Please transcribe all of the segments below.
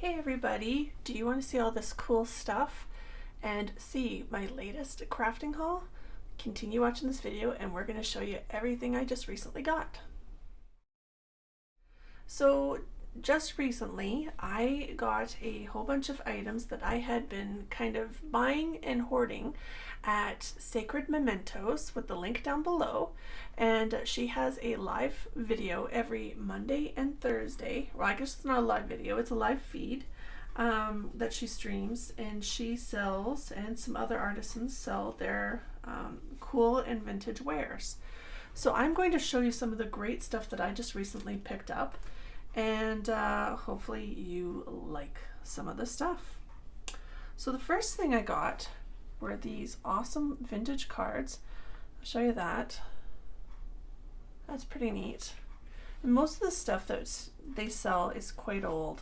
Hey everybody, do you want to see all this cool stuff and see my latest crafting haul? Continue watching this video and we're going to show you everything I just recently got. So just recently I got a whole bunch of items that I had been kind of buying and hoarding at Sacred Mementos, with the link down below, and she has a live video every Monday and Thursday. Well, I guess it's not a live video, it's a live feed that she streams, and she sells, and some other artisans sell their cool and vintage wares. So I'm going to show you some of the great stuff that I just recently picked up, and hopefully you like some of the stuff. So the first thing I got were these awesome vintage cards. I'll show you that. That's pretty neat. And most of the stuff that they sell is quite old.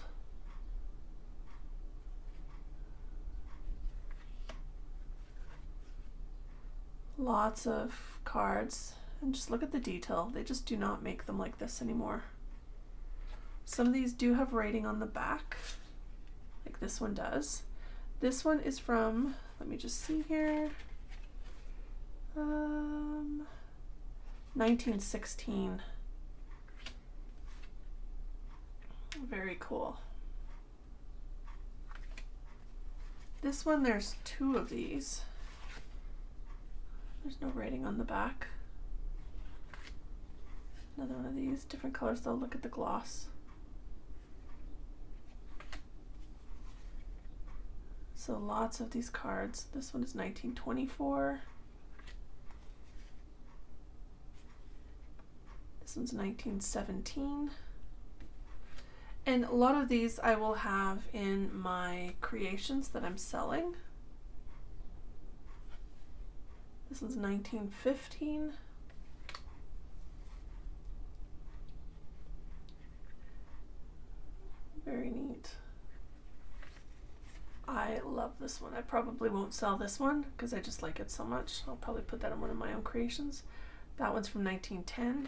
Lots of cards, and just look at the detail. They just do not make them like this anymore. Some of these do have writing on the back, like this one does. This one is from, let me just see here, 1916. Very cool. This one, there's two of these. There's no writing on the back. Another one of these, different colors though. Look at the gloss. So lots of these cards. This one is 1924. This one's 1917. And a lot of these I will have in my creations that I'm selling. This one's 1915. Very neat. I love this one. I probably won't sell this one because I just like it so much. I'll probably put that in one of my own creations. That one's from 1910.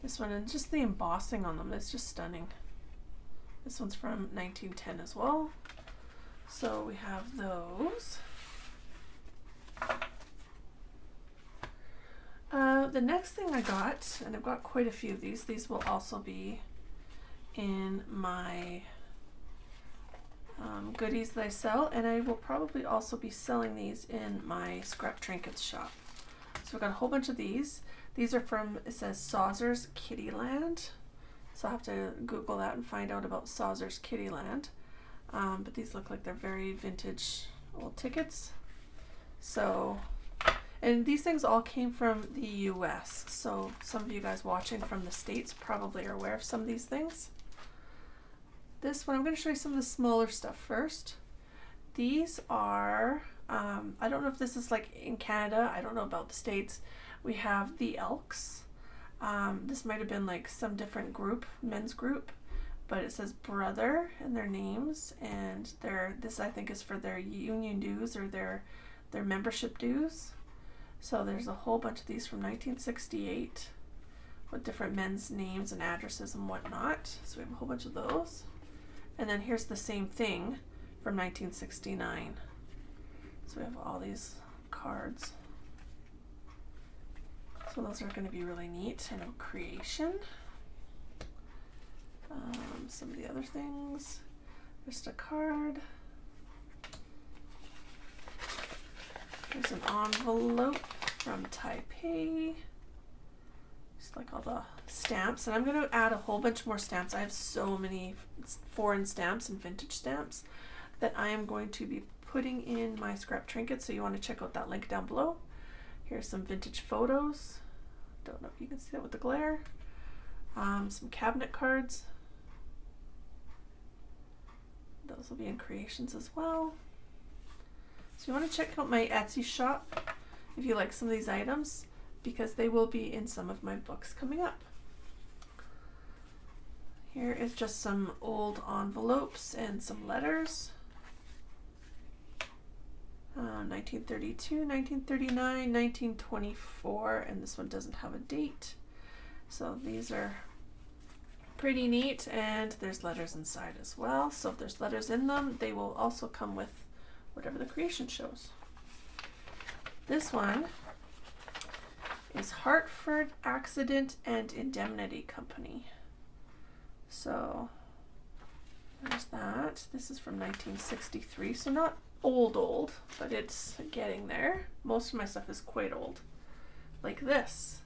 This one, and just the embossing on them is just stunning. This one's from 1910 as well. So we have those. The next thing I got, and I've got quite a few of these will also be in my goodies that I sell, and I will probably also be selling these in my scrap trinkets shop. So I've got a whole bunch of these. These are from, it says Sauzer's Kittyland. So I'll have to Google that and find out about Sauzer's Kittyland. But these look like they're very vintage old tickets. So, and these things all came from the US. So some of you guys watching from the States probably are aware of some of these things. This one, I'm going to show you some of the smaller stuff first. These are, I don't know if this is like in Canada, I don't know about the States. We have the Elks. This might have been like some different group, men's group, but it says brother in their names, and this I think is for their union dues or their membership dues. So there's a whole bunch of these from 1968 with different men's names and addresses and whatnot. So we have a whole bunch of those. And then here's the same thing from 1969. So we have all these cards. So those are going to be really neat in a creation. Some of the other things. Just a card. There's an envelope from Taipei. Just like all the stamps, and I'm going to add a whole bunch more stamps. I have so many foreign stamps and vintage stamps that I am going to be putting in my scrap trinkets, so you want to check out that link down below. Here's some vintage photos. Don't know if you can see that with the glare. Some cabinet cards. Those will be in creations as well. So you want to check out my Etsy shop if you like some of these items, because they will be in some of my books coming up. Here is just some old envelopes and some letters. 1932, 1939, 1924, and this one doesn't have a date. So these are Pretty neat, and there's letters inside as well. So if there's letters in them, they will also come with whatever the creation shows. This one is Hartford Accident and Indemnity Company. So there's that. This is from 1963, so not old, but it's getting there. Most of my stuff is quite old. Like this.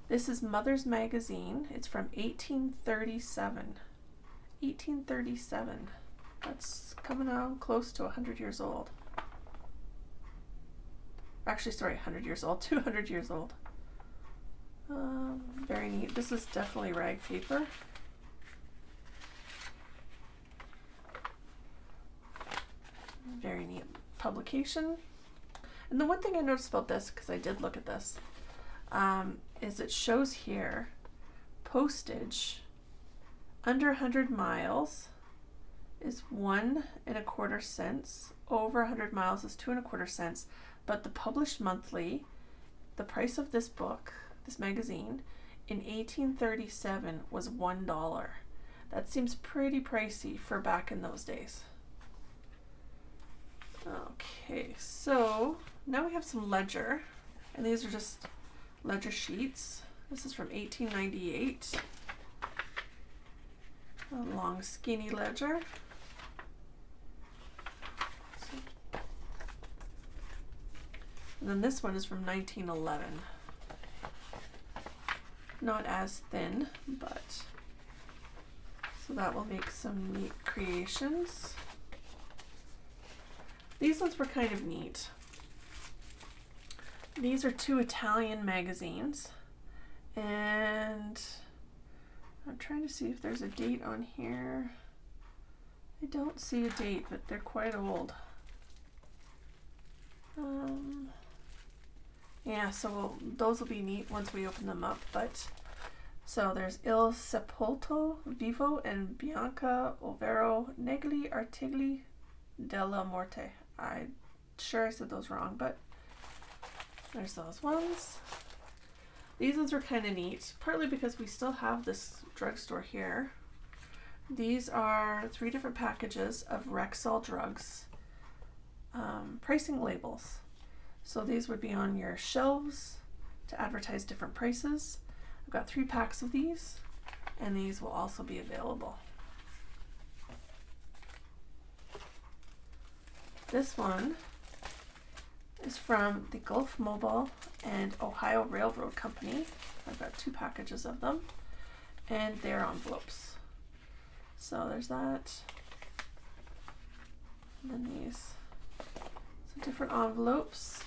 This is Mother's Magazine. It's from 1837. 1837. That's coming out close to 100 years old. Actually, sorry, 100 years old. 200 years old. Very neat. This is definitely rag paper. Very neat publication. And the one thing I noticed about this, because I did look at this, is it shows here postage under 100 miles is 1.25 cents, over 100 miles is 2.25 cents, but the published monthly, the price of this book, this magazine, in 1837 was $1. That seems pretty pricey for back in those days. Okay, so now we have some ledger, and these are just ledger sheets. This is from 1898. A long skinny ledger. And then this one is from 1911. Not as thin, but so that will make some neat creations. These ones were kind of neat. These are 2 Italian magazines, and I'm trying to see if there's a date on here. I don't see a date, but they're quite old. Yeah, so those will be neat once we open them up. But so there's Il Sepolto Vivo and Bianca Overo Negli Artigli della Morte. I'm sure I said those wrong, but there's those ones. These ones are kind of neat, partly because we still have this drugstore here. These are 3 different packages of Rexall drugs, pricing labels. So these would be on your shelves to advertise different prices. I've got 3 packs of these, and these will also be available. This one is from the Gulf Mobile and Ohio Railroad Company. I've got 2 packages of them, and they're envelopes. So there's that. And then these. So different envelopes.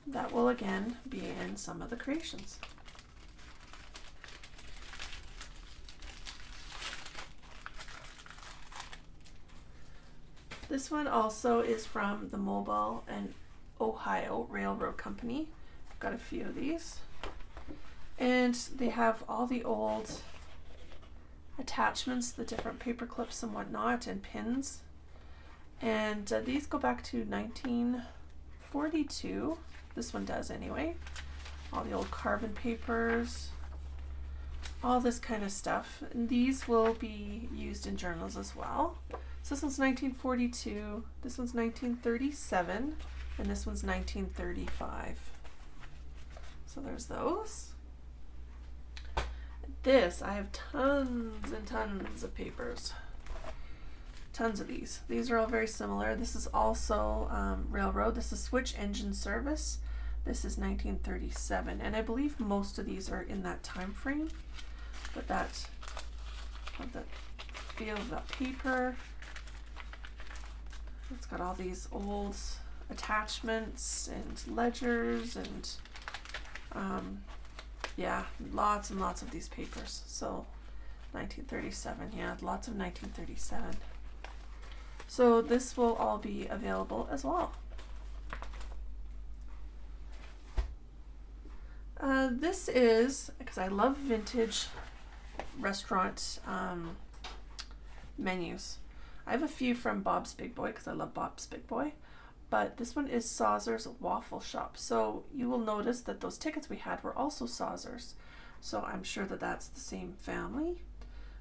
That will again be in some of the creations. This one also is from the Mobile and Ohio Railroad Company. I've got a few of these. And they have all the old attachments, the different paper clips and whatnot, and pins. And these go back to 1942. This one does anyway. All the old carbon papers, all this kind of stuff. And these will be used in journals as well. So this one's 1942, this one's 1937, and this one's 1935. So there's those. This, I have tons and tons of papers. Tons of these. These are all very similar. This is also railroad. This is switch engine service. This is 1937, and I believe most of these are in that time frame. But that, of the feel of that paper. It's got all these old attachments and ledgers and yeah, lots and lots of these papers. So 1937, yeah, lots of 1937. So this will all be available as well. This is, because I love vintage restaurant menus. I have a few from Bob's Big Boy because I love Bob's Big Boy, but this one is Sauzer's Waffle Shop. So you will notice that those tickets we had were also Sauzer's. So I'm sure that that's the same family.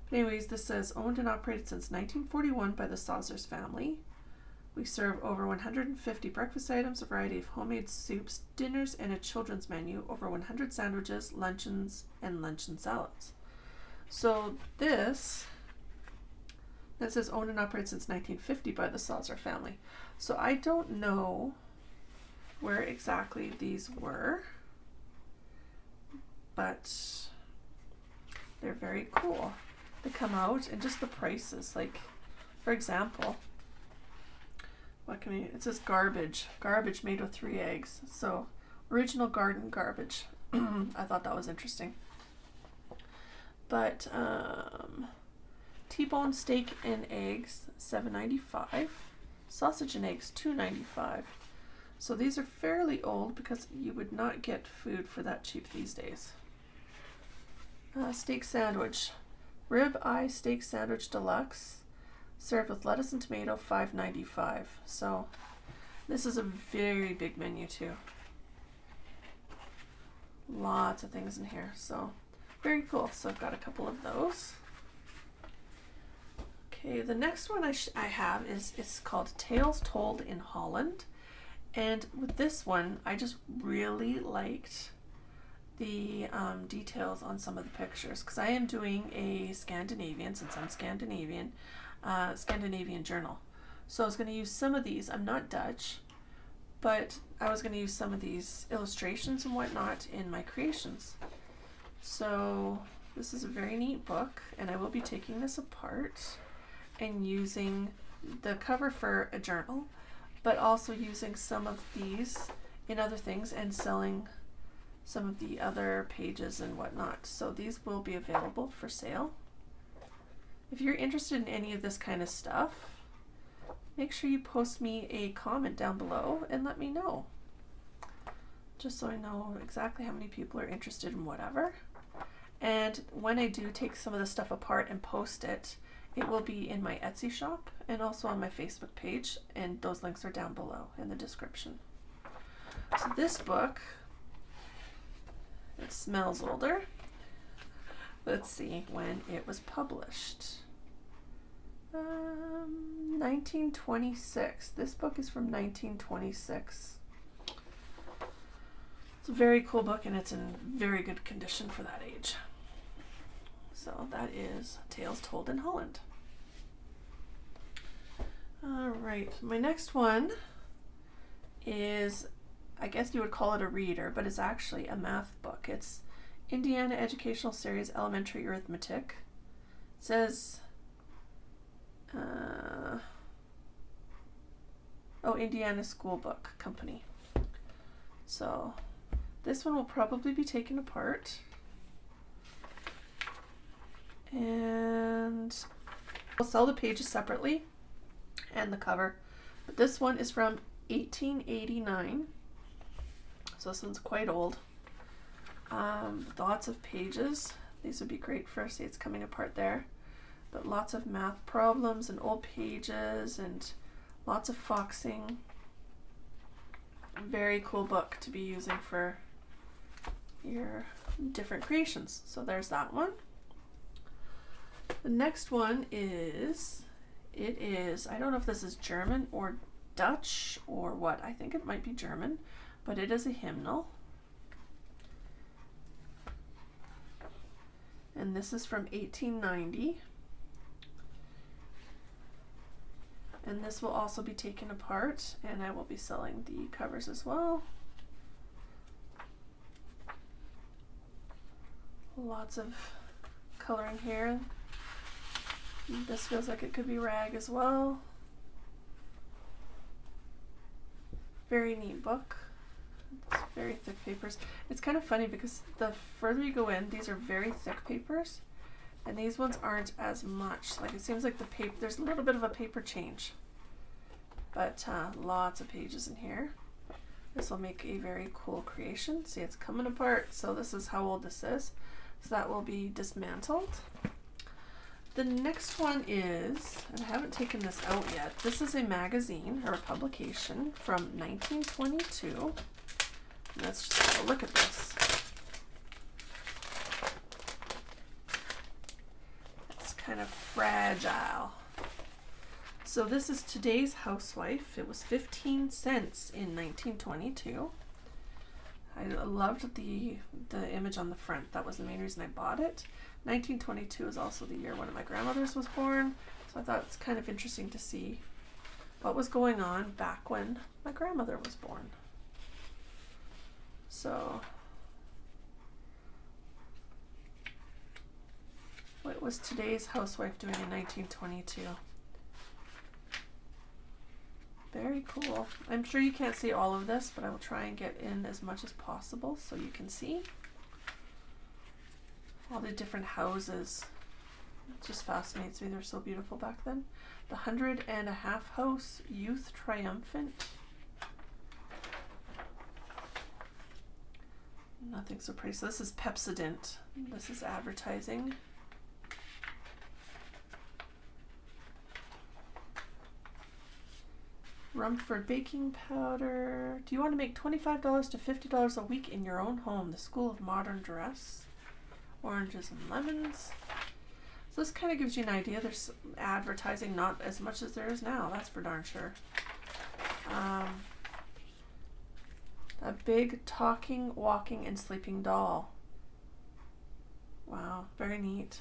But anyways, this says owned and operated since 1941 by the Sausers family. We serve over 150 breakfast items, a variety of homemade soups, dinners, and a children's menu, over 100 sandwiches, luncheons, and luncheon salads. So this, that says owned and operated since 1950 by the Sauser family. So I don't know where exactly these were, but they're very cool. They come out, and just the prices, like, for example, what can we, it says garbage made with 3 eggs. So original garden garbage. I thought that was interesting. But T-bone steak and eggs, $7.95. Sausage and eggs, $2.95. So these are fairly old because you would not get food for that cheap these days. Steak sandwich, rib eye steak sandwich deluxe, served with lettuce and tomato, $5.95. So this is a very big menu too. Lots of things in here, so very cool. So I've got a couple of those. Okay, the next one I have is, it's called Tales Told in Holland. And with this one, I just really liked the details on some of the pictures, because I am doing a Scandinavian, since I'm Scandinavian journal. So I was going to use some of these. I'm not Dutch, but I was going to use some of these illustrations and whatnot in my creations. So this is a very neat book, and I will be taking this apart and using the cover for a journal, but also using some of these in other things and selling some of the other pages and whatnot. So these will be available for sale. If you're interested in any of this kind of stuff, make sure you post me a comment down below and let me know, just so I know exactly how many people are interested in whatever. And when I do take some of the stuff apart and post it, it will be in my Etsy shop and also on my Facebook page, and those links are down below in the description. So this book, it smells older. Let's see when it was published. 1926. This book is from 1926. It's a very cool book, and it's in very good condition for that age. So that is Tales Told in Holland. Alright, my next one is, I guess you would call it a reader, but it's actually a math book. It's Indiana Educational Series Elementary Arithmetic. It says, Indiana School Book Company. So this one will probably be taken apart, and I'll sell the pages separately and the cover. But this one is from 1889, so this one's quite old. Lots of pages. These would be great for, see, it's coming apart there, but lots of math problems and old pages and lots of foxing. Very cool book to be using for your different creations. So there's that one. The next one is, I don't know if this is German or Dutch or what. I think it might be German, but it is a hymnal. And this is from 1890. And this will also be taken apart, and I will be selling the covers as well. Lots of coloring here. This feels like it could be rag as well. Very neat book. It's very thick papers. It's kind of funny because the further you go in, these are very thick papers, and these ones aren't as much. Like, it seems like the paper, there's a little bit of a paper change, but lots of pages in here. This will make a very cool creation. See, it's coming apart. So this is how old this is. So that will be dismantled. The next one is, and I haven't taken this out yet, this is a magazine or a publication from 1922. Let's just have a look at this. kind of fragile. So this is Today's Housewife. It was 15 cents in 1922. I loved the image on the front. That was the main reason I bought it. 1922 is also the year one of my grandmothers was born, so I thought it's kind of interesting to see what was going on back when my grandmother was born. So, what was Today's Housewife doing in 1922? Very cool. I'm sure you can't see all of this, but I will try and get in as much as possible so you can see all the different houses. It just fascinates me. They're so beautiful back then. The 100 Half House, Youth Triumphant. Nothing so pretty. So this is Pepsodent. This is advertising. Rumford baking powder. Do you want to make $25 to $50 a week in your own home? The School of Modern Dress. Oranges and lemons. So this kind of gives you an idea. There's advertising, not as much as there is now. That's for darn sure. A big talking, walking, and sleeping doll. Wow, very neat.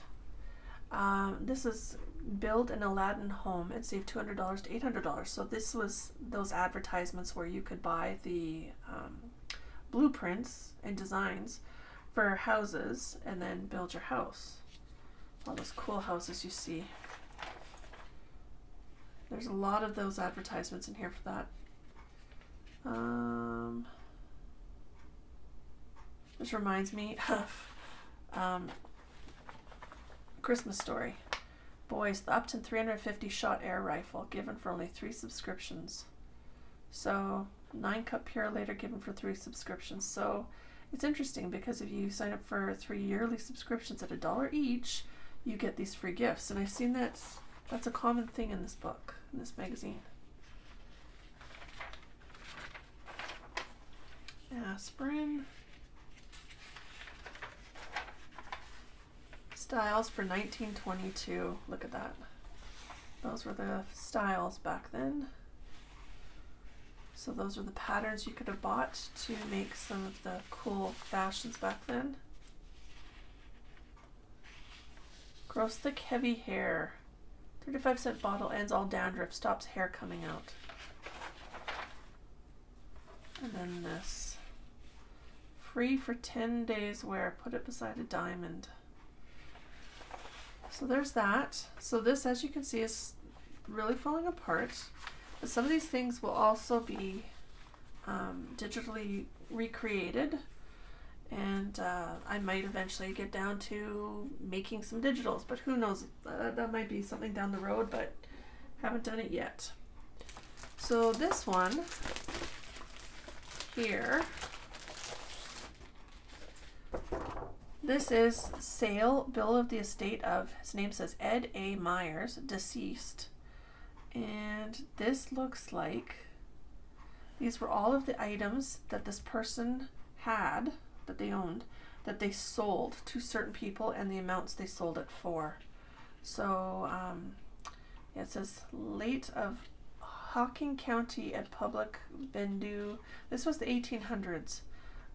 This is build an Aladdin home and save $200 to $800. So this was those advertisements where you could buy the blueprints and designs for houses and then build your house. All those cool houses you see. There's a lot of those advertisements in here for that. This reminds me of Christmas Story. Boys, the Upton 350 shot air rifle given for only 3 subscriptions. So 9 cup pure later given for 3 subscriptions. So it's interesting because if you sign up for 3 yearly subscriptions at $1 each, you get these free gifts. And I've seen that's a common thing in this book, in this magazine. Aspirin. Styles for 1922. Look at that. Those were the styles back then. So those are the patterns you could have bought to make some of the cool fashions back then. Gross thick heavy hair. 35-cent bottle, ends all dandruff, stops hair coming out. And then this. Free for 10 days wear. Put it beside a diamond. So there's that. So this, as you can see, is really falling apart. But some of these things will also be digitally recreated. And I might eventually get down to making some digitals, but who knows? That might be something down the road, but haven't done it yet. So this one here, this is sale bill of the estate of, his name says Ed A. Myers, deceased. And this looks like these were all of the items that this person had, that they owned, that they sold to certain people and the amounts they sold it for. So yeah, it says late of Hocking County at Public Bendu. This was the 1800s,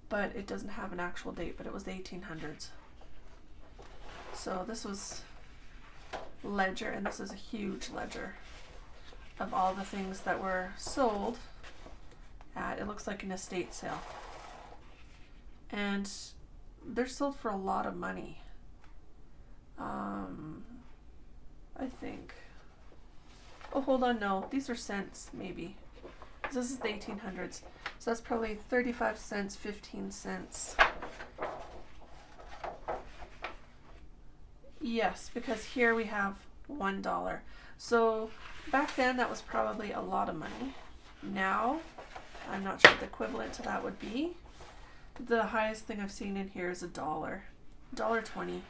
but it doesn't have an actual date, but it was the 1800s. So this was ledger, and this is a huge ledger of all the things that were sold at, it looks like an estate sale. And they're sold for a lot of money. I think. Oh, hold on, no. These are cents, maybe. This is the 1800s. So that's probably 35 cents, 15 cents. Yes, because here we have $1. So back then that was probably a lot of money. Now, I'm not sure what the equivalent to that would be. The highest thing I've seen in here is $1. $1.20.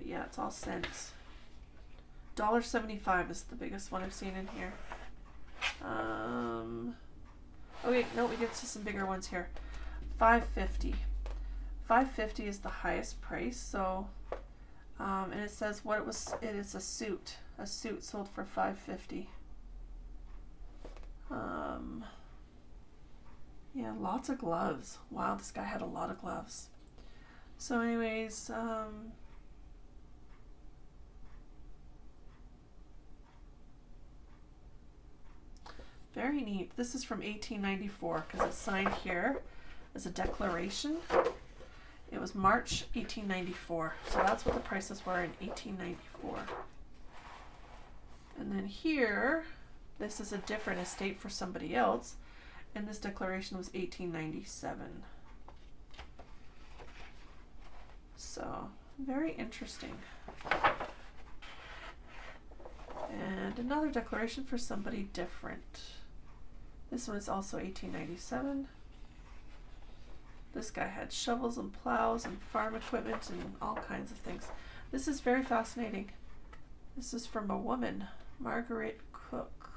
Yeah, it's all cents. $1.75 is the biggest one I've seen in here. Okay, no, we get to some bigger ones here. $5.50. $5.50 is the highest price, so And it says what it was. It is a suit. A suit sold for $5.50. Yeah, lots of gloves. Wow, this guy had a lot of gloves. So anyways, very neat. This is from 1894 because it's signed here as a declaration. It was March 1894. So that's what the prices were in 1894. And then here, this is a different estate for somebody else. And this declaration was 1897. So, very interesting. And another declaration for somebody different. This one is also 1897. This guy had shovels and plows and farm equipment and all kinds of things. This is very fascinating. This is from a woman, Margaret Cook.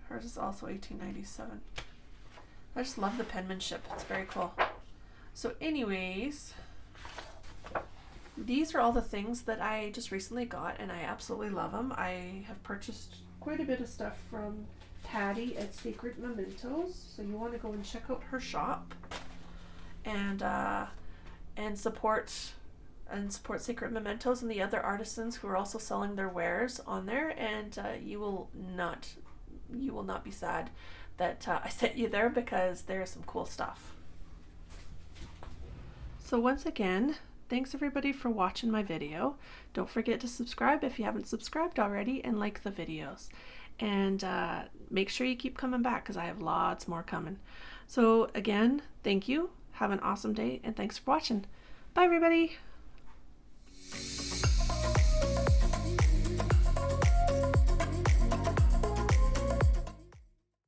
Hers is also 1897. I just love the penmanship. It's very cool. So anyways, these are all the things that I just recently got, and I absolutely love them. I have purchased quite a bit of stuff from Patty at Sacred Mementos. So you want to go and check out her shop and support Sacred Mementos and the other artisans who are also selling their wares on there, and you will not be sad that I sent you there, because there's some cool stuff. So once again, thanks everybody for watching my video. Don't forget to subscribe if you haven't subscribed already, and like the videos. And make sure you keep coming back, because I have lots more coming. So again, thank you. Have an awesome day, and thanks for watching. Bye everybody.